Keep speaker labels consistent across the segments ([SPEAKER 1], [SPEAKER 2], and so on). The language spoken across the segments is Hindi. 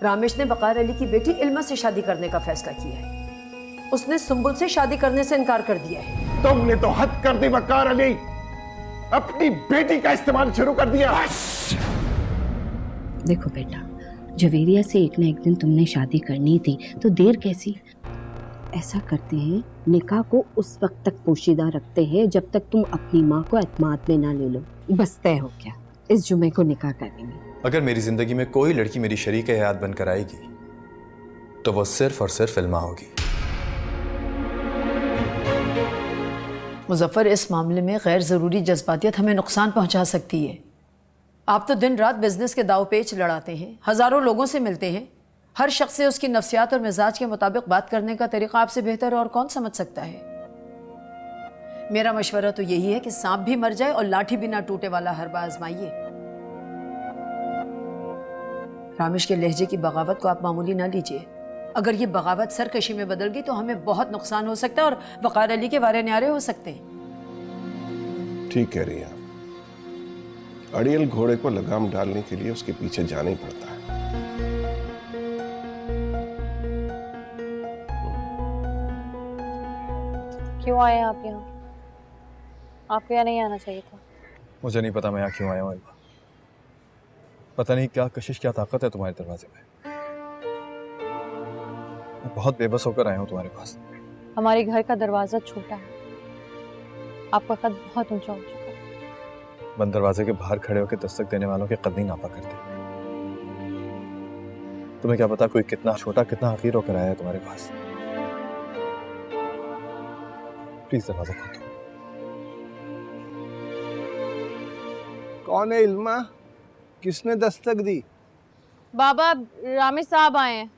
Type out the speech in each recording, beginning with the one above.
[SPEAKER 1] रामेश ने वकार अली की बेटी इल्मा से शादी करने का फैसला किया है। उसने सुंबुल से शादी करने से इनकार कर दिया है।
[SPEAKER 2] तुमने तो हद कर दी वकार अली, अपनी बेटी का इस्तेमाल शुरू कर दिया।
[SPEAKER 3] देखो बेटा, जवेरिया से एक ना एक दिन तुमने शादी करनी थी, तो देर कैसी। ऐसा करते हैं, निकाह को उस वक्त तक पोशीदा रखते हैं जब तक तुम अपनी माँ को एतमाद में ना ले लो। बस तय हो गया, इस जुमे को निकाह करेंगे।
[SPEAKER 4] अगर मेरी जिंदगी में कोई लड़की मेरी शरीक हयात बनकर आएगी तो वो सिर्फ और सिर्फ इल्मा होगी।
[SPEAKER 1] मुजफ्फर, इस मामले में गैर जरूरी जज्बातियत हमें नुकसान पहुंचा सकती है। आप तो दिन रात बिजनेस के दाव पेच लड़ाते हैं, हजारों लोगों से मिलते हैं, हर शख्स से उसकी नफ्सियात और मिजाज के मुताबिक बात करने का तरीका आपसे बेहतर और कौन समझ सकता है। मेरा मशवरा तो यही है कि सांप भी मर जाए और लाठी भी ना टूटे वाला हरबा आजमाइए। रामेश के लहजे की बगावत को आप मामूली ना लीजिए। अगर ये बगावत सरकशी में बदल गई तो हमें बहुत नुकसान हो सकता है और वकार अली के वारे न्यारे हो सकते हैं।
[SPEAKER 2] ठीक कह रही हैं आप, अड़ियल घोड़े को लगाम डालने के लिए उसके पीछे जाना ही पड़ता है।
[SPEAKER 5] क्यों आए आप यहाँ? आपको यहाँ नहीं आना चाहिए था।
[SPEAKER 4] मुझे नहीं पता मैं यहाँ क्यों आया हूँ इल्मा। पता नहीं क्या कशिश, क्या ताकत है तुम्हारे दरवाजे में। मैं बहुत बेबस होकर आया हूँ तुम्हारे पास।
[SPEAKER 5] हमारे घर का दरवाजा छोटा है, आपका कद बहुत ऊंचा हो चुका है।
[SPEAKER 4] बंद दरवाजे के बाहर खड़े होकर दस्तक देने वालों के कद नहीं नापा करते। तुम्हें क्या पता कोई कितना छोटा, कितना हकीर होकर आया है तुम्हारे पास। प्लीज दरवाजा खोल दो।
[SPEAKER 6] कौन है इल्मा? किसने दस्तक दी?
[SPEAKER 5] बाबा, रामेश साहब आए हैं।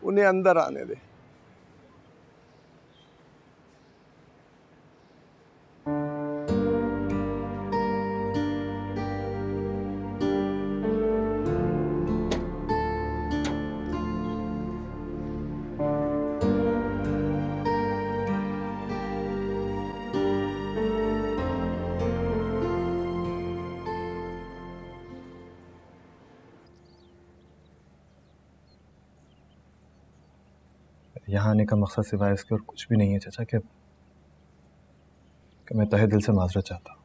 [SPEAKER 6] उन्हें अंदर आने दे।
[SPEAKER 4] यहाँ आने का मकसद सिवाय इसके और कुछ भी नहीं है चाचा, कि मैं तहे दिल से माजरत चाहता हूँ।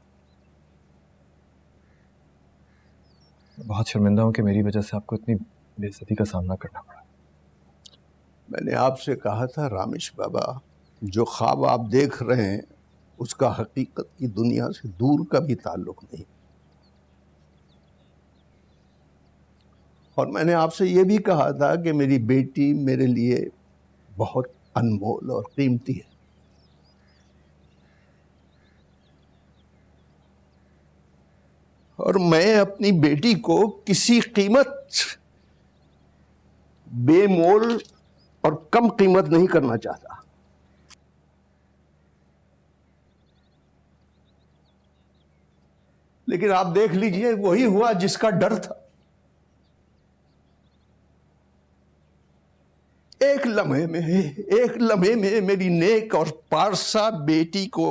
[SPEAKER 4] बहुत शर्मिंदा हूँ कि मेरी वजह से आपको इतनी बेइज्जती का सामना करना पड़ा।
[SPEAKER 6] मैंने आपसे कहा था रामेश बाबा, जो ख्वाब आप देख रहे हैं उसका हकीकत की दुनिया से दूर का भी ताल्लुक नहीं। और मैंने आपसे ये भी कहा था कि मेरी बेटी मेरे लिए बहुत अनमोल और कीमती है। और मैं अपनी बेटी को किसी कीमत बेमोल और कम कीमत नहीं करना चाहता। लेकिन आप देख लीजिए, वही हुआ जिसका डर था। एक लम्हे में मेरी नेक और पारसा बेटी को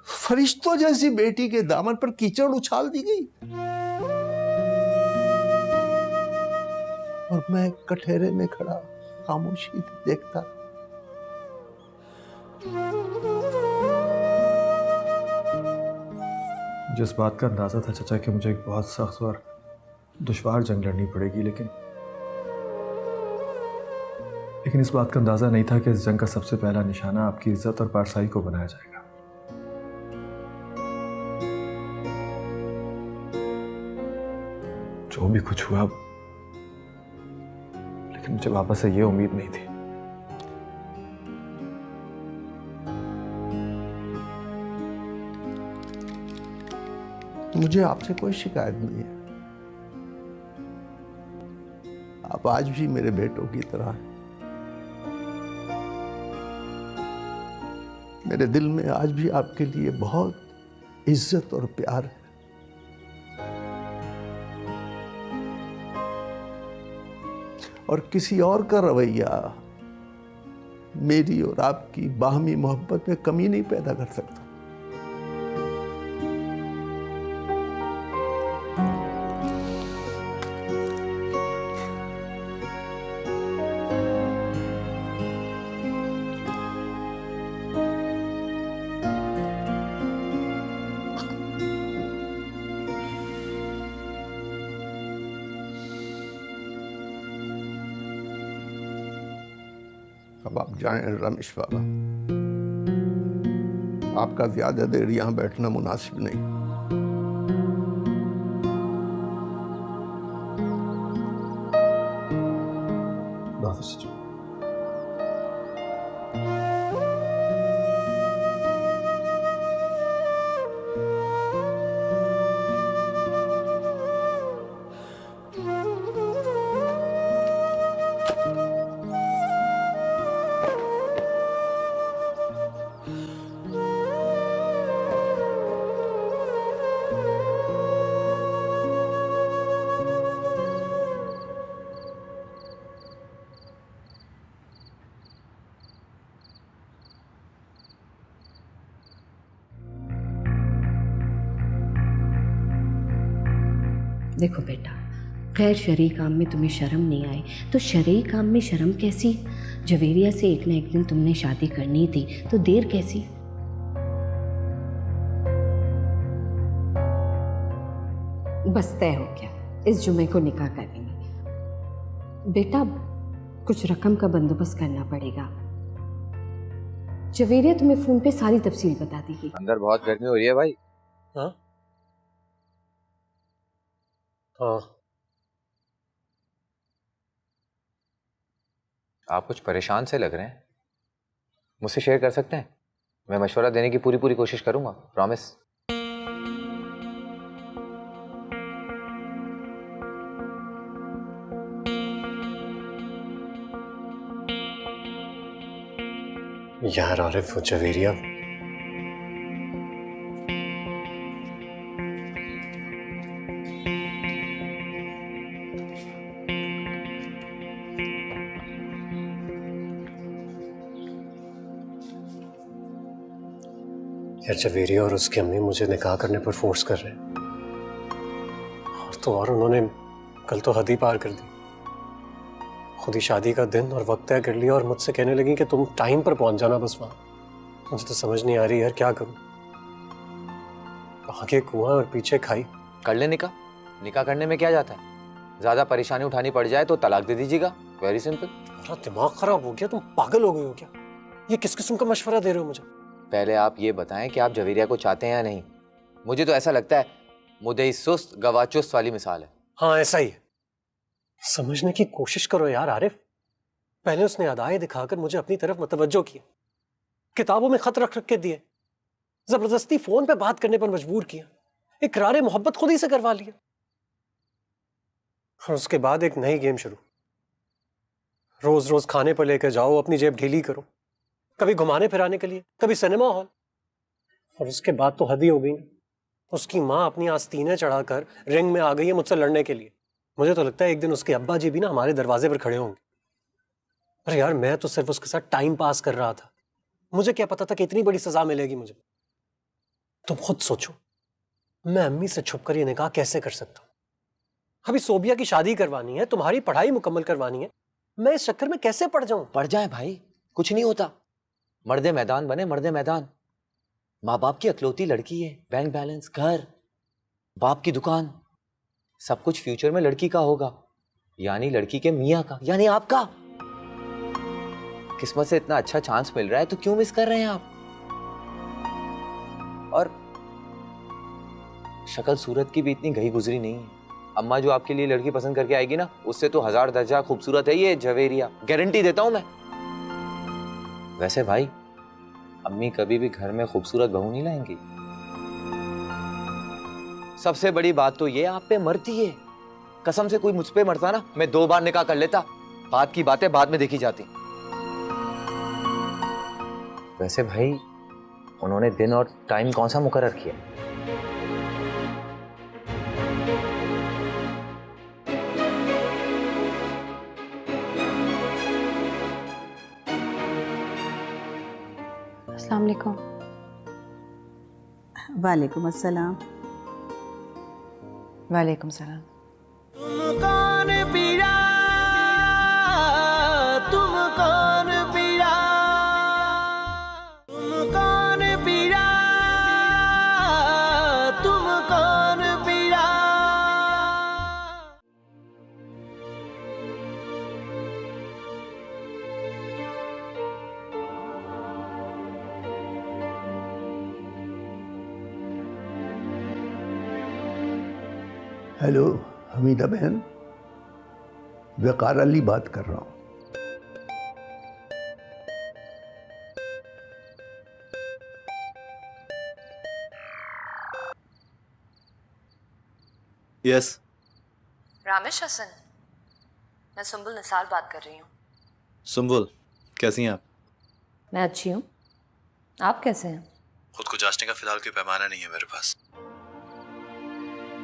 [SPEAKER 6] फरिश्तों जैसी बेटी के दामन पर कीचड़ उछाल दी गई और मैं कठेरे में खड़ा खामोशी देखता।
[SPEAKER 4] जिस बात का अंदाजा था चाचा कि मुझे एक बहुत सख्त और दुश्वार जंग लड़नी पड़ेगी, लेकिन इस बात का अंदाजा नहीं था कि इस जंग का सबसे पहला निशाना आपकी इज्जत और पारसाई को बनाया जाएगा। जो भी कुछ हुआ, लेकिन मुझे वापस से ये उम्मीद नहीं थी।
[SPEAKER 6] मुझे आपसे कोई शिकायत नहीं है। आप आज भी मेरे बेटों की तरह हैं। मेरे दिल में आज भी आपके लिए बहुत इज्जत और प्यार है। और किसी और का रवैया मेरी और आपकी बाहमी मोहब्बत में कमी नहीं पैदा कर सकता। अब आप जाएं रमेश बाबा, आपका ज्यादा देर यहाँ बैठना मुनासिब नहीं।
[SPEAKER 3] देखो बेटा, खैर शरई काम में तुम्हें शर्म नहीं आई तो शरई काम में शर्म कैसी? जवेरिया से एक ना एक दिन तुमने शादी करनी थी तो देर कैसी? बस तय हो गया, इस जुमे को निकाह करेंगे। बेटा कुछ रकम का बंदोबस्त करना पड़ेगा। जवेरिया तुम्हें फोन पे सारी तफसील बता देगी।
[SPEAKER 7] अंदर बहुत गर्मी हो रही है भाई।
[SPEAKER 8] हाँ हाँ।
[SPEAKER 7] आप कुछ परेशान से लग रहे हैं, मुझसे शेयर कर सकते हैं? मैं मशवरा देने की पूरी पूरी कोशिश करूंगा, प्रॉमिस।
[SPEAKER 8] यार आरिफ, वो जवेरिया जवेरिया और उसकी अम्मी मुझे निकाह करने पर फोर्स कर रहे हैं। और उन्होंने कल तो हद ही पार कर दी। खुद ही शादी का दिन और वक्त तय कर लिया और मुझसे कहने लगी कि तुम टाइम पर पहुंच जाना बस वहां। मुझे तो समझ नहीं आ रही यार, क्या करूं? आगे कुआं और पीछे खाई।
[SPEAKER 7] कर ले निकाह, निकाह करने में क्या जाता है? ज्यादा परेशानी उठानी पड़ जाए तो तलाक दे दीजिएगा, वेरी सिंपल।
[SPEAKER 8] मेरा दिमाग खराब हो गया, तुम पागल हो गए हो क्या? ये किस किस्म का मशवरा दे रहे हो मुझे?
[SPEAKER 7] पहले आप ये बताएं कि आप जवेरिया को चाहते हैं या नहीं। मुझे तो ऐसा लगता है मुद्दई सुस्त गवाह चुस्त वाली मिसाल है।
[SPEAKER 8] हाँ ऐसा ही है। समझने की कोशिश करो यार आरिफ। पहले उसने अदाएं दिखाकर मुझे अपनी तरफ मतवज्जो किया, किताबों में खत रख रख के दिए, जबरदस्ती फोन पे बात करने पर मजबूर किया, इकरार मोहब्बत खुद ही से करवा लिया। और उसके बाद एक नई गेम शुरू। रोज रोज खाने पर लेकर जाओ, अपनी जेब ढीली करो, कभी घुमाने फिराने के लिए, कभी सिनेमा हॉल। और उसके बाद तो हद ही हो गई। उसकी माँ अपनी आस्तीनें चढ़ाकर रिंग में आ गई है मुझसे लड़ने के लिए। मुझे तो लगता है एक दिन उसके अब्बा जी भी ना हमारे दरवाजे पर खड़े होंगे। अरे यार, मैं तो सिर्फ उसके साथ टाइम पास कर रहा था, मुझे क्या पता था कि इतनी बड़ी सजा मिलेगी मुझे। तुम खुद सोचो, मैं अम्मी से छुपकर ये निकाह कैसे कर सकता हूं? अभी सोबिया की शादी करवानी है, तुम्हारी पढ़ाई मुकम्मल करवानी है, मैं इस चक्कर में कैसे पड़ जाऊं?
[SPEAKER 7] पड़ जाए भाई, कुछ नहीं होता। मर्दे मैदान बने, मर्दे मैदान। माँ बाप की अकलौती लड़की है, बैंक बैलेंस, घर, बाप की दुकान, सब कुछ फ्यूचर में लड़की का होगा, यानी लड़की के मियाँ का, यानी आपका। किस्मत से इतना अच्छा चांस मिल रहा है तो क्यों मिस कर रहे हैं आप? और शक्ल सूरत की भी इतनी गई गुजरी नहीं है। अम्मा जो आपके लिए लड़की पसंद करके आएगी ना, उससे तो 1000 दर्जा खूबसूरत है ये जवेरिया, गारंटी देता हूं मैं। वैसे भाई, अम्मी कभी भी घर में खूबसूरत बहू नहीं लाएंगी। सबसे बड़ी बात तो ये आप पे मरती है। कसम से कोई मुझ पे मरता ना, मैं 2 बार निकाह कर लेता। बात की बातें बाद में देखी जाती। वैसे भाई, उन्होंने दिन और टाइम कौन सा मुकर्रर किया?
[SPEAKER 5] अस्सलाम वालेकुम।
[SPEAKER 9] वालेकुम अस्सलाम।
[SPEAKER 5] वालेकुम सलाम।
[SPEAKER 10] तुम कौन पीरा, तुम कौन पीरा, तुम कौन पीरा, तुम कौन पीरा।
[SPEAKER 6] हेलो हमीदा बहन, वकार अली बात कर रहा हूँ।
[SPEAKER 4] यस।
[SPEAKER 5] रामेश हसन, मैं सुंबुल निसार बात कर रही हूँ।
[SPEAKER 4] सुंबुल, कैसी हैं आप?
[SPEAKER 5] मैं अच्छी हूँ, आप कैसे हैं?
[SPEAKER 4] खुद को जांचने का फिलहाल कोई पैमाना नहीं है मेरे पास,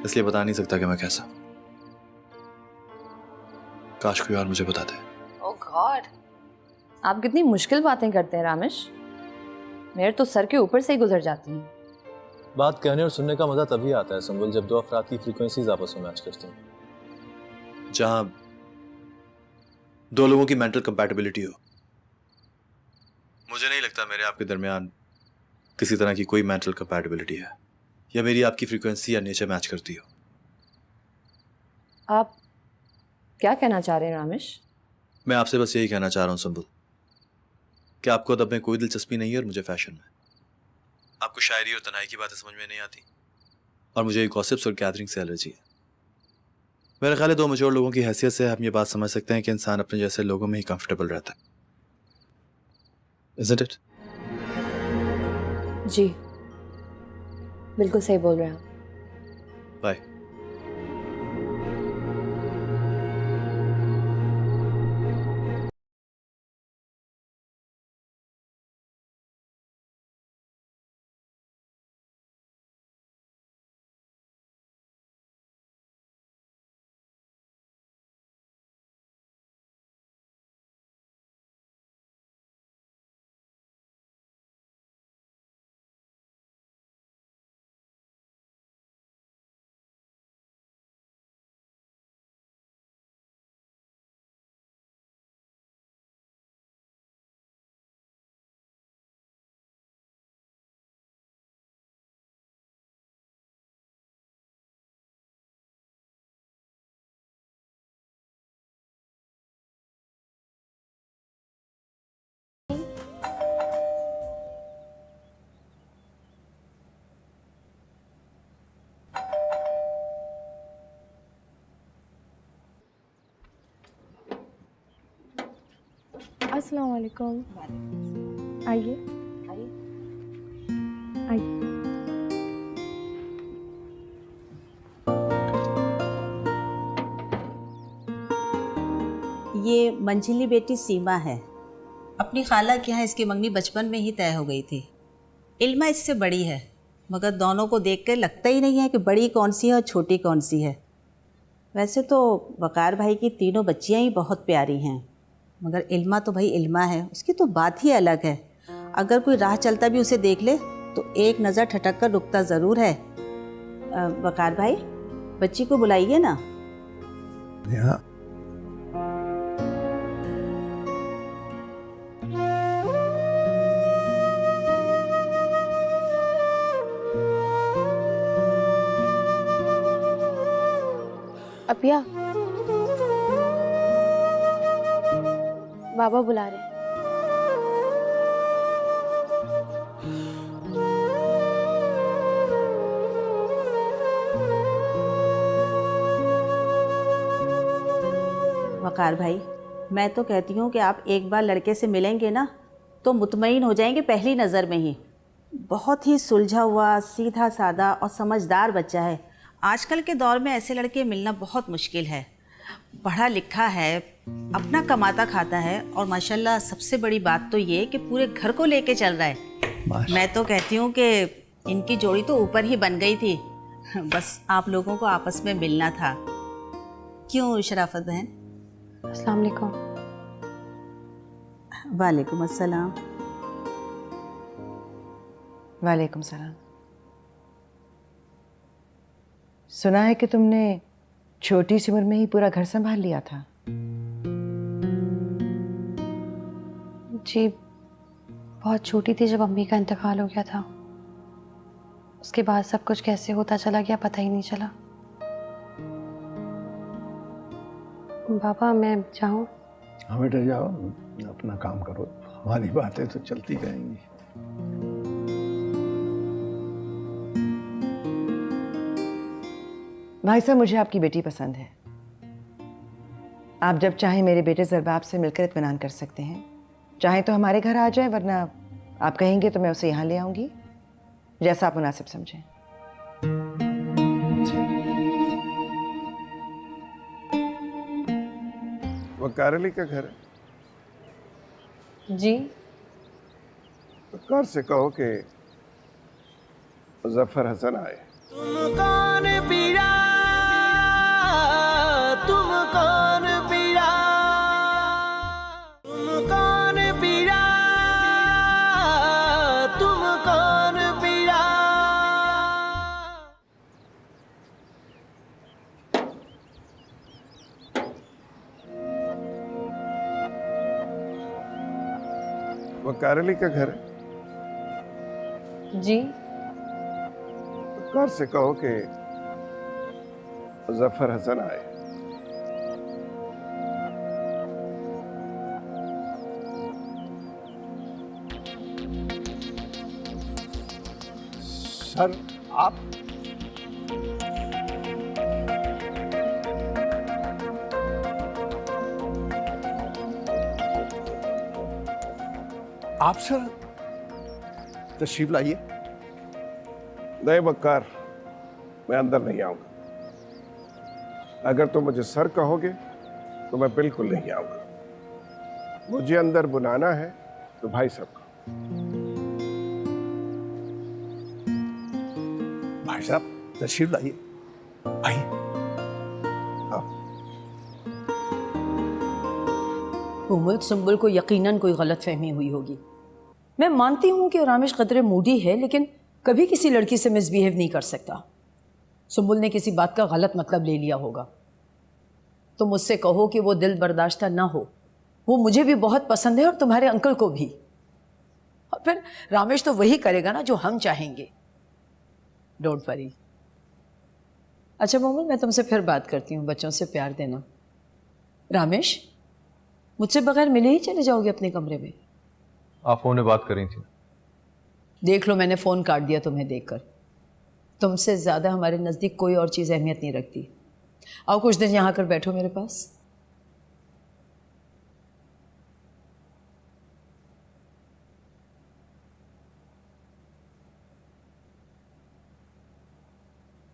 [SPEAKER 4] इसलिए बता नहीं सकता कि मैं कैसा। काश कोई और मुझे बता दे।
[SPEAKER 5] ओह गॉड, आप कितनी मुश्किल बातें करते हैं रामेश, मेरे तो सर के ऊपर से ही गुजर जाती हैं।
[SPEAKER 4] बात कहने और सुनने का मजा तभी आता है सुंबुल, जब दो अफराद की फ्रीक्वेंसीज आपस में मैच करती हैं, जहां दो लोगों की मेंटल कंपैटिबिलिटी हो। मुझे नहीं लगता मेरे आपके दरमियान किसी तरह की कोई मेंटल कंपैटिबिलिटी है, या मेरी आपकी फ्रीक्वेंसी या नेचर मैच करती हो।
[SPEAKER 5] आप क्या कहना चाह रहे हैं रामेश?
[SPEAKER 4] मैं आपसे बस यही कहना चाह रहा हूँ सुंबुल कि आपको अदब में कोई दिलचस्पी नहीं है और मुझे फैशन में। आपको शायरी और तनाई की बातें समझ में नहीं आती और मुझे गॉसिप्स और गैदरिंग से एलर्जी है। मेरा ख्याल है दो मैच्योर लोगों की हैसियत से हम ये बात समझ सकते हैं कि इंसान अपने जैसे लोगों में ही कंफर्टेबल रहता है। Isn't it?
[SPEAKER 5] जी बिल्कुल सही बोल रहे हैं आप।
[SPEAKER 4] बाय।
[SPEAKER 9] अस्सलाम वालेकुम। आइए आइए।
[SPEAKER 11] ये मंझली बेटी सीमा है। अपनी खाला के यहाँ इसकी मंगनी बचपन में ही तय हो गई थी। इल्मा इससे बड़ी है, मगर दोनों को देख कर लगता ही नहीं है कि बड़ी कौन सी है और छोटी कौन सी है। वैसे तो वकार भाई की तीनों बच्चियाँ ही बहुत प्यारी हैं, मगर इल्मा तो भाई इल्मा है, उसकी तो बात ही अलग है। अगर कोई राह चलता भी उसे देख ले तो एक नज़र ठटक कर रुकता ज़रूर है। वकार भाई, बच्ची को बुलाइए ना।
[SPEAKER 6] यहाँ
[SPEAKER 9] अपिया, बाबा बुला रहे हैं।
[SPEAKER 11] वकार भाई, मैं तो कहती हूँ कि आप एक बार लड़के से मिलेंगे ना तो मुतमईन हो जाएंगे पहली नज़र में ही। बहुत ही सुलझा हुआ, सीधा साधा और समझदार बच्चा है। आजकल के दौर में ऐसे लड़के मिलना बहुत मुश्किल है। पढ़ा लिखा है, अपना कमाता खाता है, और माशाल्लाह सबसे बड़ी बात तो ये कि पूरे घर को लेके चल रहा है। मैं तो कहती हूँ कि इनकी जोड़ी तो ऊपर ही बन गई थी, बस आप लोगों को आपस में मिलना था। क्यों शराफत बहन?
[SPEAKER 9] अस्सलाम वालेकुम।
[SPEAKER 11] वालेकुम अस्सलाम।
[SPEAKER 12] वालेकुम सलाम। सुना है कि तुमने छोटी सी उम्र में ही पूरा घर संभाल लिया था।
[SPEAKER 9] जी, बहुत छोटी थी जब अम्मी का इंतकाल हो गया था। उसके बाद सब कुछ कैसे होता चला गया पता ही नहीं चला। बाबा मैं जाऊं?
[SPEAKER 6] हाँ बेटा जाओ, अपना काम करो, हमारी बातें तो चलती रहेंगी।
[SPEAKER 12] भाई साहब, मुझे आपकी बेटी पसंद है। आप जब चाहें मेरे बेटे ज़रबाब से मिलकर इत्मीनान कर सकते हैं। चाहें तो हमारे घर आ जाए, वरना आप कहेंगे तो मैं उसे यहाँ ले आऊँगी, जैसा आप मुनासिब समझें।
[SPEAKER 2] वकार अली का घर है?
[SPEAKER 5] जी।
[SPEAKER 2] वकार से कहो कि मुजफ्फर हसन आए।
[SPEAKER 10] तुम कौन पीरा, तुम कौन पीरा, तुम कौन पीरा, तुम कौन पीरा।
[SPEAKER 2] वकार अली का घर है?
[SPEAKER 5] जी।
[SPEAKER 2] वकार से कहो कि मुजफ्फर हसन आए।
[SPEAKER 6] सर आप सर तशरीफ लाइए।
[SPEAKER 2] नहीं वकार, मैं अंदर नहीं आऊंगा। अगर तुम मुझे सर कहोगे तो मैं बिल्कुल नहीं आऊंगा। मुझे अंदर बुलाना है तो भाई साहब का।
[SPEAKER 6] भाई साहब तशरीफ लाइए, आइए।
[SPEAKER 1] कोमल, सुंबुल को यकीनन कोई गलतफहमी हुई होगी। मैं मानती हूँ कि रामेश कदरे मूडी है, लेकिन कभी किसी लड़की से मिसबिहेव नहीं कर सकता। सुंबुल ने किसी बात का गलत मतलब ले लिया होगा। तो मुझसे कहो कि वो दिल बर्दाश्ता ना हो। वो मुझे भी बहुत पसंद है और तुम्हारे अंकल को भी। और फिर रामेश तो वही करेगा ना जो हम चाहेंगे। Don't worry. अच्छा मोमल, मैं तुमसे फिर बात करती हूँ। बच्चों से प्यार देना। रामेश, मुझसे बगैर मिले ही चले जाओगे अपने कमरे में?
[SPEAKER 4] आप फोन में बात कर रही थी।
[SPEAKER 1] देख लो, मैंने फ़ोन काट दिया तुम्हें देखकर। तुमसे ज़्यादा हमारे नज़दीक कोई और चीज़ अहमियत नहीं रखती। आओ कुछ दिन यहाँ आकर बैठो मेरे पास।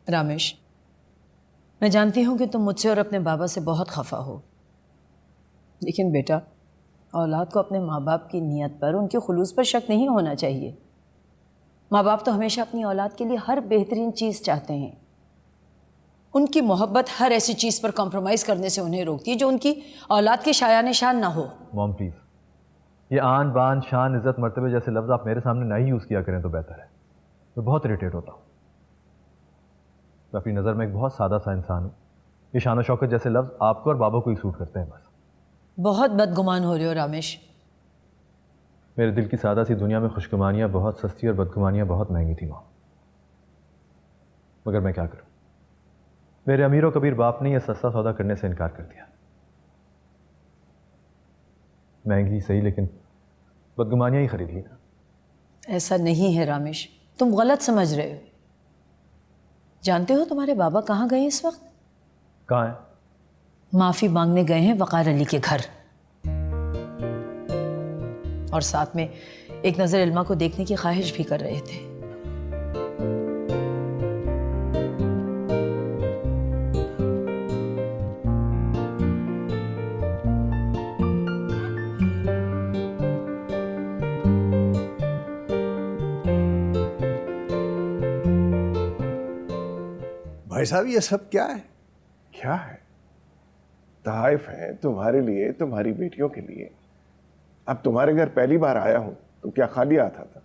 [SPEAKER 1] रामेश, मैं जानती हूँ कि तुम मुझसे और अपने बाबा से बहुत खफा हो, लेकिन बेटा, औलाद को अपने माँ बाप की नीयत पर, उनके खुलूस पर शक नहीं होना चाहिए। माँ बाप तो हमेशा अपनी औलाद के लिए हर बेहतरीन चीज़ चाहते हैं। उनकी मोहब्बत हर ऐसी चीज़ पर कॉम्प्रोमाइज़ करने से उन्हें रोकती है जो उनकी औलाद के शायान शान ना हो।
[SPEAKER 4] मॉम प्लीज़, ये आन बान शान इज़्ज़त मर्तबे जैसे लफ्ज़ आप मेरे सामने ना ही यूज़ किया करें तो बेहतर है। मैं बहुत इरिटेट होता हूँ। मैं अपनी नज़र में एक बहुत सादा सा इंसान हूँ। ये शान और शौकत जैसे लफ्ज़ आपको और बाबा को ही सूट करते हैं बस।
[SPEAKER 1] बहुत बदगुमान हो रहे हो रामेश।
[SPEAKER 4] मेरे दिल की सादा सी दुनिया में खुशगुमानियाँ बहुत सस्ती और बदगुमानियाँ बहुत महंगी थी माँ। मगर मैं क्या करूँ, मेरे अमीर और कबीर बाप ने यह सस्ता सौदा करने से इनकार कर दिया। महंगी सही, लेकिन बदगुमानियाँ ही खरीद ली ना।
[SPEAKER 1] ऐसा नहीं है रामेश, तुम गलत समझ रहे हो। जानते हो तुम्हारे बाबा कहाँ गए इस वक्त?
[SPEAKER 4] कहाँ है?
[SPEAKER 1] माफ़ी मांगने गए हैं वकार अली के घर, और साथ में एक नज़र इल्मा को देखने की ख्वाहिश भी कर रहे थे।
[SPEAKER 6] भाई साहब ये सब क्या है?
[SPEAKER 2] क्या है? तहाइफ है तुम्हारे लिए, तुम्हारी बेटियों के लिए। अब तुम्हारे घर पहली बार आया हूं तो क्या खाली आता था?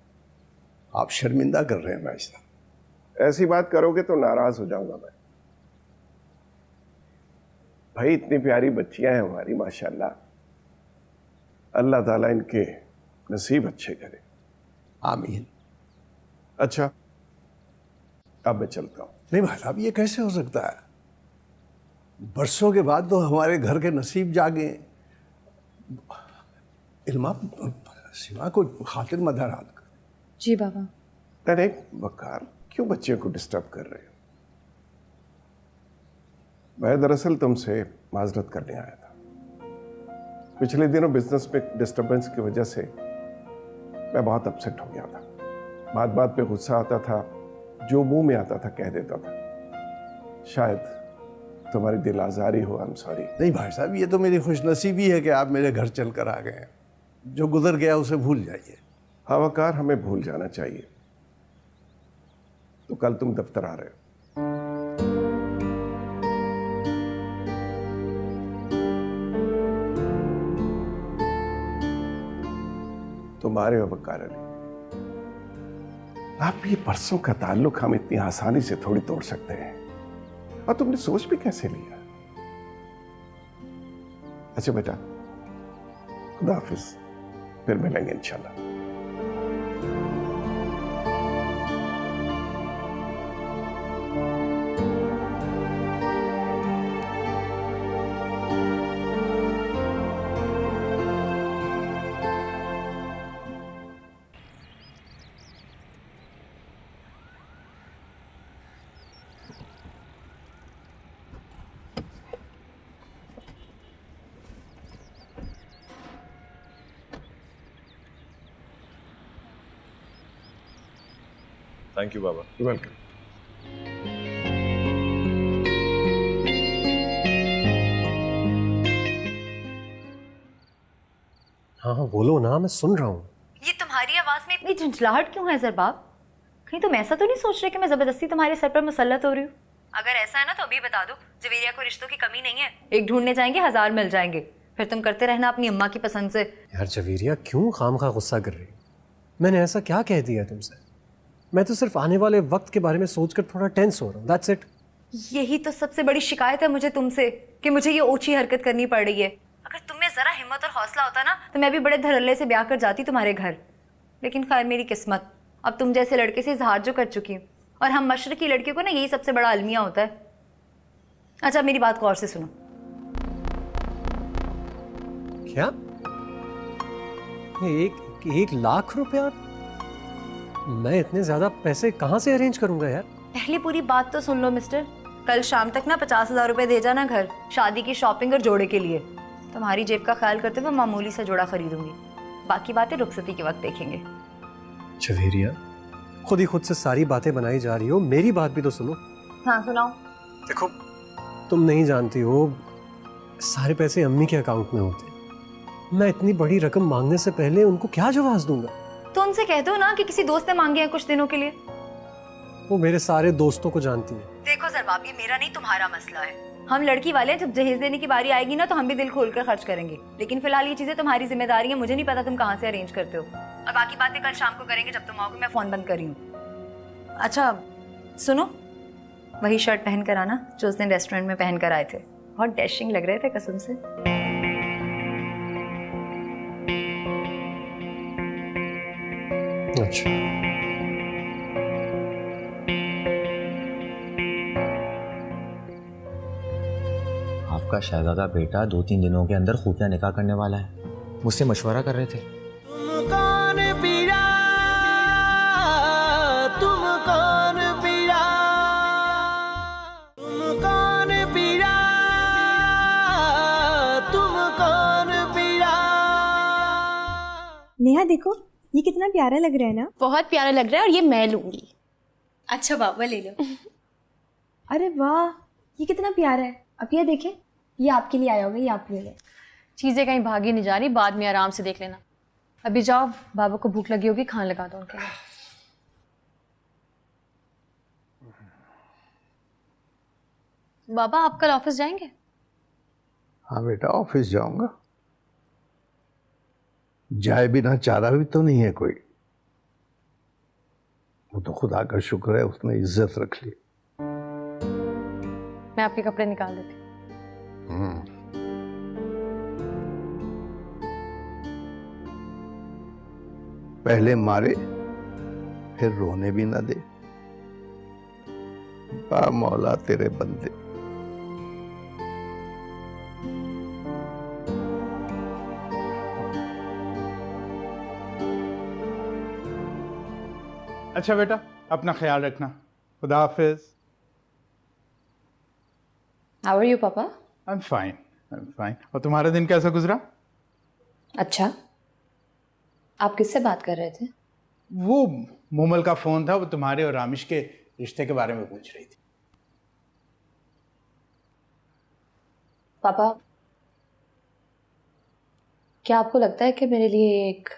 [SPEAKER 6] आप शर्मिंदा कर रहे हैं भाई साहब।
[SPEAKER 2] ऐसी बात करोगे तो नाराज हो जाऊंगा मैं। भाई इतनी प्यारी बच्चियां हैं हमारी, माशाल्लाह। अल्लाह ताला इनके नसीब अच्छे करे।
[SPEAKER 6] आमीन।
[SPEAKER 2] अच्छा, अब मैं चलता हूं।
[SPEAKER 6] नहीं भाई साहब, ये कैसे हो सकता है? बरसों के बाद तो हमारे घर के नसीब जागे। इल्मा, सिवा को खातिर मदारात कर।
[SPEAKER 9] जी बाबा।
[SPEAKER 2] अरे वकार, क्यों बच्चे को डिस्टर्ब कर रहे हो? मैं दरअसल तुमसे माजरत करने आया था। पिछले दिनों बिजनेस में डिस्टरबेंस की वजह से मैं बहुत अपसेट हो गया था। बात बात पे गुस्सा आता था, जो मुंह में आता था कह देता था। शायद तुम्हारी दिल आजारी हो, आई एम सॉरी।
[SPEAKER 6] नहीं भाई साहब, ये तो मेरी खुशनसीबी है कि आप मेरे घर चल कर आ गए हैं। जो गुजर गया उसे भूल जाइए।
[SPEAKER 2] हाँ वकार, हमें भूल जाना चाहिए। तो कल तुम दफ्तर आ रहे हो? तुम आ रहे हो वकार अली। आप ये परसों का ताल्लुक हम इतनी आसानी से थोड़ी तोड़ सकते हैं, और तुमने सोच भी कैसे लिया? अच्छा बेटा, खुदा हाफिज, फिर मिलेंगे इंशाल्लाह।
[SPEAKER 4] Thank you Baba.
[SPEAKER 2] वेलकम।
[SPEAKER 8] हाँ हाँ बोलो ना, मैं सुन रहा हूँ।
[SPEAKER 5] ये तुम्हारी आवाज में इतनी झंझलाहट क्यों है ज़रबाब? कहीं तुम ऐसा तो नहीं सोच रहे कि मैं जबरदस्ती तुम्हारे सर पर मुसल्लत हो रही हूँ? अगर ऐसा है ना तो अभी बता दो, जवेरिया को रिश्तों की कमी नहीं है। एक ढूंढने जाएंगे, 1000 मिल जाएंगे। फिर तुम करते रहना अपनी अम्मा की पसंद से।
[SPEAKER 8] यार जवेरिया, क्यों खामखा गुस्सा कर रही हो? मैंने ऐसा क्या कह दिया तुमसे? मैं तो सिर्फ आने वाले वक्त के बारे में सोचकर थोड़ा टेंस हो रहा हूँ, दैट्स इट।
[SPEAKER 5] यही तो सबसे बड़ी शिकायत है मुझे तुमसे, कि मुझे ये ओछी हरकत करनी पड़ रही है। अगर तुम में जरा हिम्मत और हौसला होता ना तो मैं भी बड़े धड़ल्ले से ब्याह कर जाती तुम्हारे घर। लेकिन खैर मेरी किस्मत, अब तुम जैसे लड़के से इजहार जो कर चुकी हूँ। और हम मशरकी लड़कियों को ना यही सबसे बड़ा अलमिया होता है। अच्छा मेरी बात गौर से सुनो।
[SPEAKER 8] क्या? ये 1 लाख रुपया? मैं इतने ज्यादा पैसे कहाँ से अरेंज करूंगा यार?
[SPEAKER 5] पहले पूरी बात तो सुन लो मिस्टर। कल शाम तक ना 50,000 रुपए दे जाना घर, शादी की शॉपिंग और जोड़े के लिए। तुम्हारी जेब का ख्याल करते हुए मामूली सा जोड़ा खरीदूंगी। बाकी बातें रुखसती के वक्त देखेंगे।
[SPEAKER 8] जवेरिया, खुद ही खुद से सारी बातें बनाई जा रही हो, मेरी बात भी तो सुनो।
[SPEAKER 5] हाँ सुनाओ।
[SPEAKER 8] देखो, तुम नहीं जानती हो, सारे पैसे अम्मी के अकाउंट में होते। मैं इतनी बड़ी रकम मांगने से पहले उनको क्या जवाब दूंगा?
[SPEAKER 5] तो उनसे कह दो ना कि किसी दोस्त ने मांगे हैं कुछ दिनों के लिए।
[SPEAKER 8] वो मेरे सारे दोस्तों को जानती है।
[SPEAKER 5] देखो ज़रबाब, ये मेरा नहीं तुम्हारा मसला है। हम लड़की वाले हैं, जब जहेज देने की बारी आएगी ना तो हम भी दिल खोलकर खर्च करेंगे। लेकिन फिलहाल ये चीजें तुम्हारी जिम्मेदारी है, मुझे नहीं पता तुम कहाँ से अरेंज करते हो। और बाकी बातें कल शाम को करेंगे जब तुम आओगे। मैं फोन बंद कर रही हूँ। अच्छा सुनो, वही शर्ट पहन कर आना जो उस दिन रेस्टोरेंट में पहन कर आए थे। बहुत डैशिंग लग रहे थे कसम से।
[SPEAKER 8] अच्छा,
[SPEAKER 7] आपका शहजादा बेटा 2-3 दिनों के अंदर खुफिया निकाह करने वाला है। मुझसे मशवरा कर रहे थे।
[SPEAKER 10] तुम कौन पीरा, तुम कौन पीरा, तुम कौन पीरा, तुम कौन पीरा।
[SPEAKER 13] नेहा देखो, ये कितना प्यारा लग रहा है ना?
[SPEAKER 14] बहुत प्यारा लग रहा है, और ये मैं लूंगी।
[SPEAKER 13] अच्छा बाबा ले लो। अरे वाह, ये कितना प्यारा है। अब ये देखें, ये आपके लिए आया होगा, ये आप ले लें।
[SPEAKER 14] चीजें कहीं भागी नहीं जा रही, बाद में आराम से देख लेना। अभी जाओ, बाबा को भूख लगी होगी, खाना लगा दो उनके लिए। बाबा आप कल ऑफिस जाएंगे?
[SPEAKER 6] हाँ बेटा, ऑफिस जाऊंगा। जाए बिना चारा भी तो नहीं है कोई। वो तो खुदा का शुक्र है, उसने इज्जत रख ली।
[SPEAKER 14] मैं आपके कपड़े निकाल देती हूँ।
[SPEAKER 6] पहले मारे फिर रोने भी ना दे। बा मौला तेरे बंदे।
[SPEAKER 15] अच्छा बेटा, अपना ख्याल रखना। खुदा हाफिज।
[SPEAKER 14] हाउ आर यू पापा?
[SPEAKER 15] I am fine. और तुम्हारा दिन कैसा गुजरा?
[SPEAKER 14] अच्छा, आप किससे बात कर रहे थे?
[SPEAKER 15] वो मोमल का फ़ोन था, वो तुम्हारे और रामिश के रिश्ते के बारे में पूछ रही थी।
[SPEAKER 14] पापा, क्या आपको लगता है कि मेरे लिए ये एक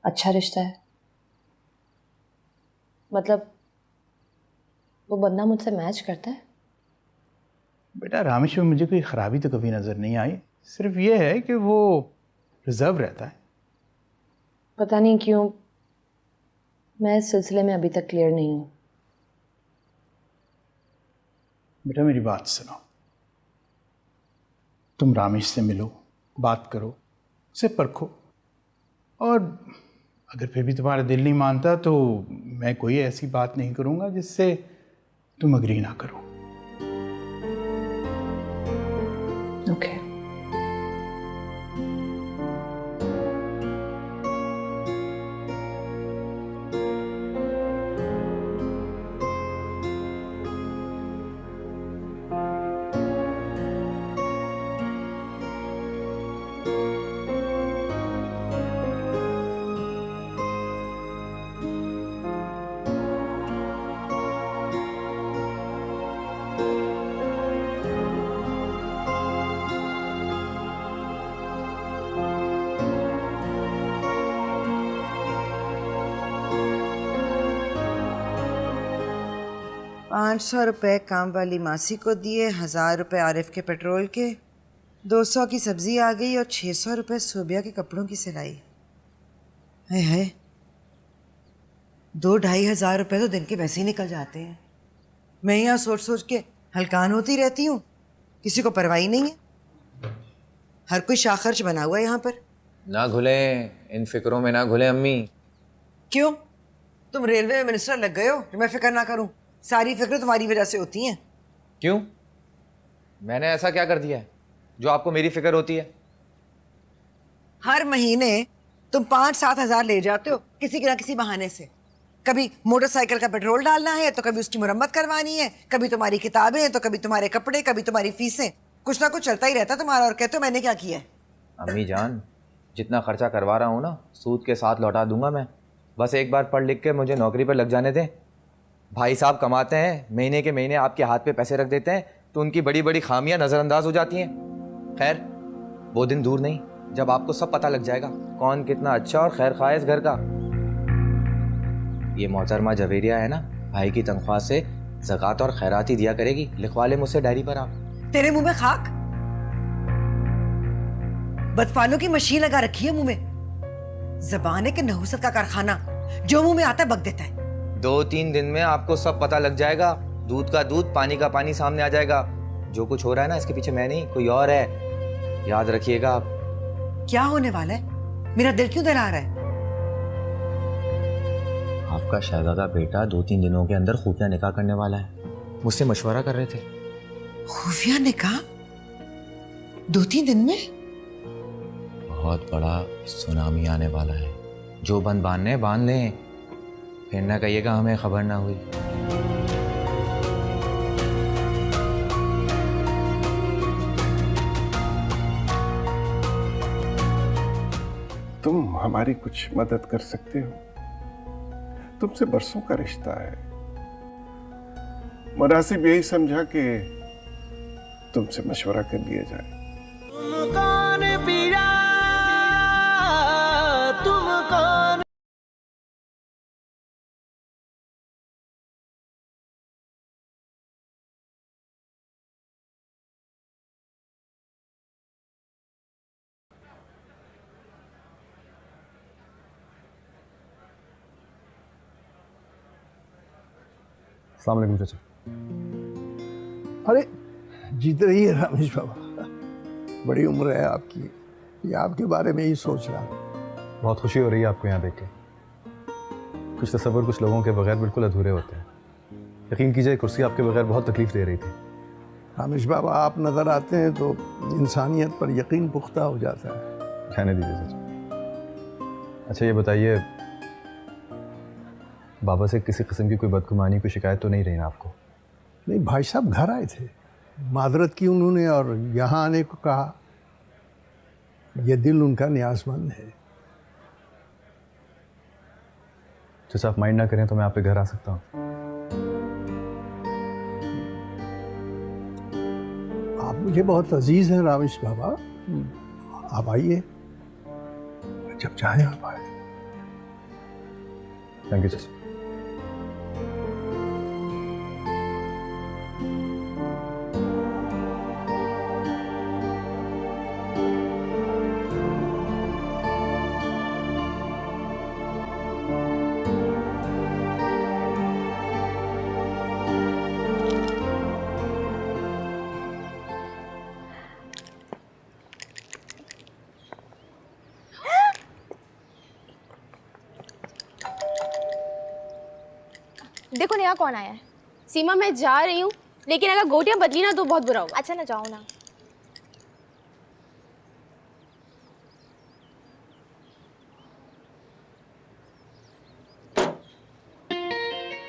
[SPEAKER 14] अच्छा रिश्ता है? मतलब वो बंदा मुझसे मैच करता है?
[SPEAKER 15] बेटा, रामिश में मुझे कोई ख़राबी तो कभी नज़र नहीं आई, सिर्फ ये है कि वो रिजर्व रहता है।
[SPEAKER 14] पता नहीं क्यों मैं इस सिलसिले में अभी तक क्लियर नहीं हूँ।
[SPEAKER 15] बेटा मेरी बात सुनो, तुम रामिश से मिलो, बात करो, उसे परखो, और अगर फिर भी तुम्हारा दिल नहीं मानता तो मैं कोई ऐसी बात नहीं करूँगा जिससे तुम अग्री ना करो।
[SPEAKER 14] ओके।
[SPEAKER 12] ₹500 काम वाली मासी को दिए, ₹1000 आरिफ के पेट्रोल के, 200 की सब्जी आ गई और ₹600 सोबिया के कपड़ों की सिलाई। हाय हाय, 2-2.5 हज़ार रुपये तो दिन के वैसे ही निकल जाते हैं। मैं यहाँ सोच सोच के हलकान होती रहती हूँ, किसी को परवाही नहीं है। हर कोई शाखर्च बना हुआ है यहाँ पर।
[SPEAKER 7] ना घुलें इन फिक्रों में, ना घुलें अम्मी।
[SPEAKER 12] क्यों, तुम रेलवे में मिनिस्टर लग गए हो जो मैं फिक्र ना करूँ? सारी फिक्र तुम्हारी वजह से होती हैं।
[SPEAKER 7] क्यों, मैंने ऐसा क्या कर दिया है जो आपको मेरी फिक्र होती है?
[SPEAKER 12] हर महीने तुम 5-7 हज़ार ले जाते हो किसी ना किसी बहाने से। कभी मोटरसाइकिल का पेट्रोल डालना है तो कभी उसकी मुरम्मत करवानी है, कभी तुम्हारी किताबें तो कभी तुम्हारे कपड़े, कभी तुम्हारी फीसें, कुछ ना कुछ चलता ही रहता तुम्हारा। और कहते हो मैंने क्या किया है?
[SPEAKER 7] अम्मी जान, जितना खर्चा करवा रहा हूँ ना सूद के साथ लौटा दूंगा मैं। बस एक बार पढ़ लिख के मुझे नौकरी पर लग जाने दें। भाई साहब कमाते हैं, महीने के महीने आपके हाथ पे पैसे रख देते हैं तो उनकी बड़ी बड़ी खामियां नज़रअंदाज हो जाती हैं। खैर, वो दिन दूर नहीं जब आपको सब पता लग जाएगा कौन कितना अच्छा और खैर खा है इस घर का। ये मोहतरमा जवेरिया है ना, भाई की तनख्वाह से ज़कात और खैरात ही दिया करेगी। लिखवा ले मुझसे डायरी पर आप।
[SPEAKER 12] तेरे मुंह में खाक, बदफालों की मशीन लगा रखी है मुंह में। ज़बान है कि नहुसत का कारखाना, जो मुंह में आता है बक देता है।
[SPEAKER 7] 2-3 दिन में आपको सब पता लग जाएगा। दूध का दूध, पानी का पानी सामने आ जाएगा। जो कुछ हो रहा है ना इसके पीछे मैं नहीं कोई और है, याद रखिएगा आप।
[SPEAKER 12] क्या होने वाला है? मेरा दिल क्यों दहला रहा है?
[SPEAKER 7] आपका शहजादा बेटा 2-3 दिनों के अंदर खुफिया निकाह करने वाला है। मुझसे मशवरा कर रहे थे।
[SPEAKER 12] खुफिया निकाह 2-3 दिन में?
[SPEAKER 7] बहुत बड़ा सुनामी आने वाला है। जो बंद बांधने बांध लें, फिर ना कहिएगा हमें खबर ना हुई।
[SPEAKER 2] तुम हमारी कुछ मदद कर सकते हो? तुमसे बरसों का रिश्ता है, मुनासिब यही समझा कि तुमसे मशवरा कर लिया जाए।
[SPEAKER 10] तुम कौन पीरा, तुम कौन?
[SPEAKER 16] अस्सलाम वालेकुम चाचा।
[SPEAKER 6] अरे जीत रही है रामेश बाबा, बड़ी उम्र है आपकी, ये आपके बारे में ही सोच रहा।
[SPEAKER 16] बहुत खुशी हो रही है आपको यहाँ देख के। कुछ तसव्वुर कुछ लोगों के बगैर बिल्कुल अधूरे होते हैं। यकीन कीजिए कुर्सी आपके बगैर बहुत तकलीफ दे रही थी।
[SPEAKER 6] रामेश बाबा आप नज़र आते हैं तो इंसानियत पर यकीन पुख्ता हो जाता है।
[SPEAKER 16] कहने दीजिए चाचा। अच्छा ये बताइए, बाबा से किसी किस्म की कोई बदगुमानी, कोई शिकायत तो नहीं रही ना आपको?
[SPEAKER 6] नहीं, भाई साहब घर आए थे, माजरत की उन्होंने और यहाँ आने को कहा। ये दिल उनका न्याजमंद है।
[SPEAKER 16] जैसे आप माइंड ना करें तो मैं आपके घर आ सकता हूँ।
[SPEAKER 6] आप मुझे बहुत अजीज हैं रामेश बाबा, आप आइए, जब चाहें आप आए।
[SPEAKER 16] थैंक यू चाचा।
[SPEAKER 13] देखो नेहा कौन आया है। सीमा मैं जा रही हूँ, लेकिन अगर गोटियां बदली ना तो बहुत बुरा होगा। अच्छा ना, जाओ ना।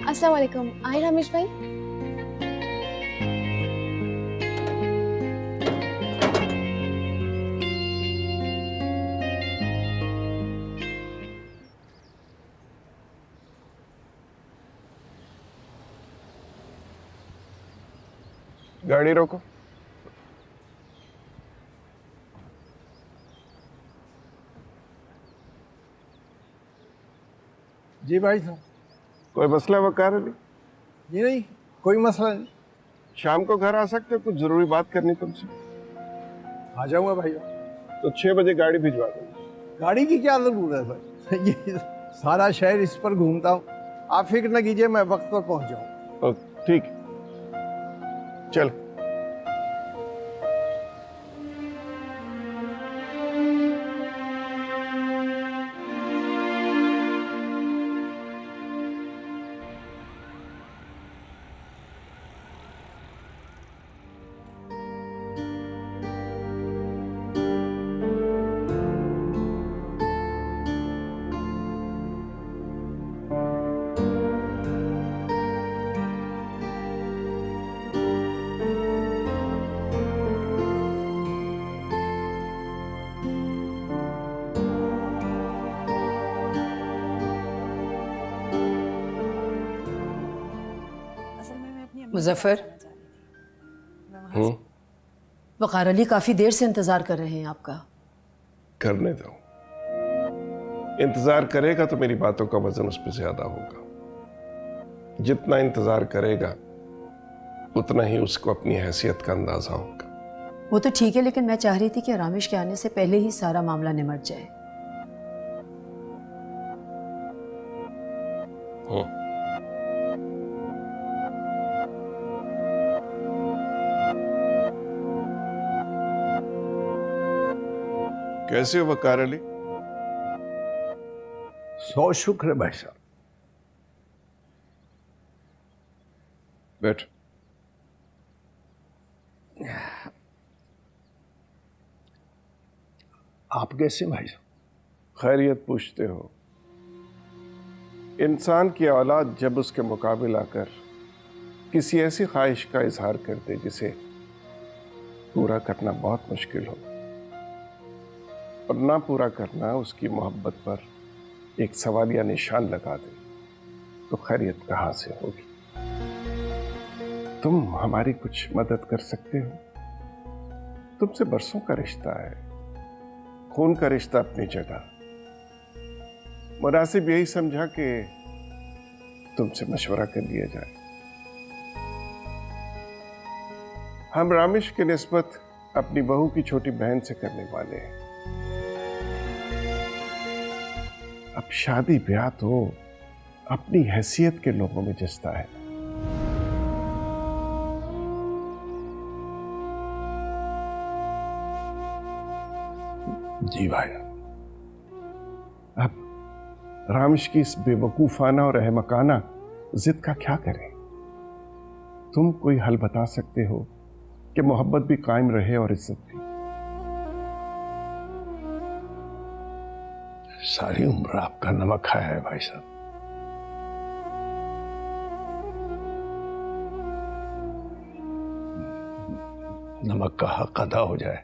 [SPEAKER 13] अस्सलाम वालेकुम। आए रमेश भाई?
[SPEAKER 2] गाड़ी रोको।
[SPEAKER 6] जी भाई साहब।
[SPEAKER 2] कोई मसला वकार अली?
[SPEAKER 6] जी नहीं, कोई मसला नहीं।
[SPEAKER 2] शाम को घर आ सकते हो, कुछ जरूरी बात करनी तुमसे।
[SPEAKER 6] आ जाऊंगा भाई।
[SPEAKER 2] तो 6 बजे गाड़ी भिजवा दूंगा।
[SPEAKER 6] गाड़ी की क्या जरूरत है भाई? ये सारा शहर इस पर घूमता हूँ, आप फिक्र न कीजिए, मैं वक्त पर पहुंच जाऊँ।
[SPEAKER 2] ठीक, चल।
[SPEAKER 1] मुजफ्फर, वकार अली काफ़ी देर से इंतज़ार कर रहे हैं आपका।
[SPEAKER 2] करने दो, इंतज़ार करेगा तो मेरी बातों का वजन उस पर ज़्यादा होगा। जितना इंतज़ार करेगा उतना ही उसको अपनी हैसियत का अंदाज़ा होगा।
[SPEAKER 1] वो तो ठीक है, लेकिन मैं चाह रही थी कि रामेश के आने से पहले ही सारा मामला निमट जाए।
[SPEAKER 2] कैसे हो वकार अली?
[SPEAKER 6] 100 शुक्र है भाई साहब।
[SPEAKER 2] बैठ।
[SPEAKER 6] आप कैसे भाई साहब?
[SPEAKER 2] खैरियत पूछते हो? इंसान की औलाद जब उसके मुकाबिल आकर किसी ऐसी ख्वाहिश का इजहार करते जिसे पूरा करना बहुत मुश्किल हो, और ना पूरा करना उसकी मोहब्बत पर एक सवालिया निशान लगा दे, तो खैरियत कहाँ से होगी? तुम हमारी कुछ मदद कर सकते हो? तुमसे बरसों का रिश्ता है, खून का रिश्ता अपनी जगह। मुनासिब यही समझा कि तुमसे मशवरा कर लिया जाए। हम रामेश की निस्बत अपनी बहू की छोटी बहन से करने वाले हैं। अब शादी ब्याह तो अपनी हैसियत के लोगों में जचता है।
[SPEAKER 6] जी भाई।
[SPEAKER 2] अब रामेश की इस बेवकूफाना और अहमकाना जिद का क्या करें? तुम कोई हल बता सकते हो कि मोहब्बत भी कायम रहे और इज्जत भी?
[SPEAKER 6] सारी उम्र आपका नमक खाया है भाई साहब। नमक का हक अदा हो जाए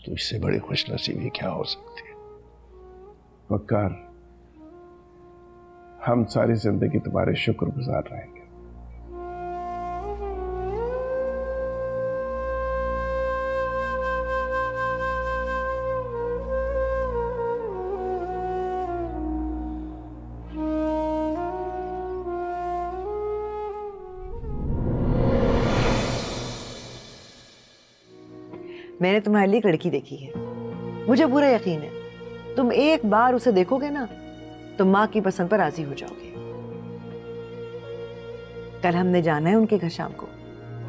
[SPEAKER 6] तो इससे बड़ी खुशनसीबी क्या हो सकती है।
[SPEAKER 2] वकार, हम सारी जिंदगी तुम्हारे शुक्रगुजार रहेंगे।
[SPEAKER 12] मैंने तुम्हारे लिए एक लड़की देखी है, मुझे पूरा यकीन है तुम एक बार उसे देखोगे ना तो माँ की पसंद पर राजी हो जाओगे। कल हमने जाना है उनके घर शाम को।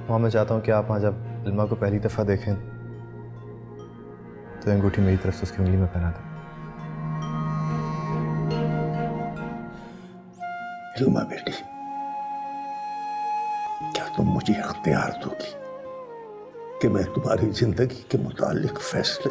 [SPEAKER 16] माँ, मैं चाहता हूँ कि आप वहाँ जब इल्मा को पहली दफ़ा देखें तो अंगूठी मेरी तरफ से उसकी उंगली में पहना दें।
[SPEAKER 6] इल्मा बेटी, क्या तुम मुझे इख्तियार दोगी कि मैं तुम्हारी जिंदगी के मुतालिक फैसले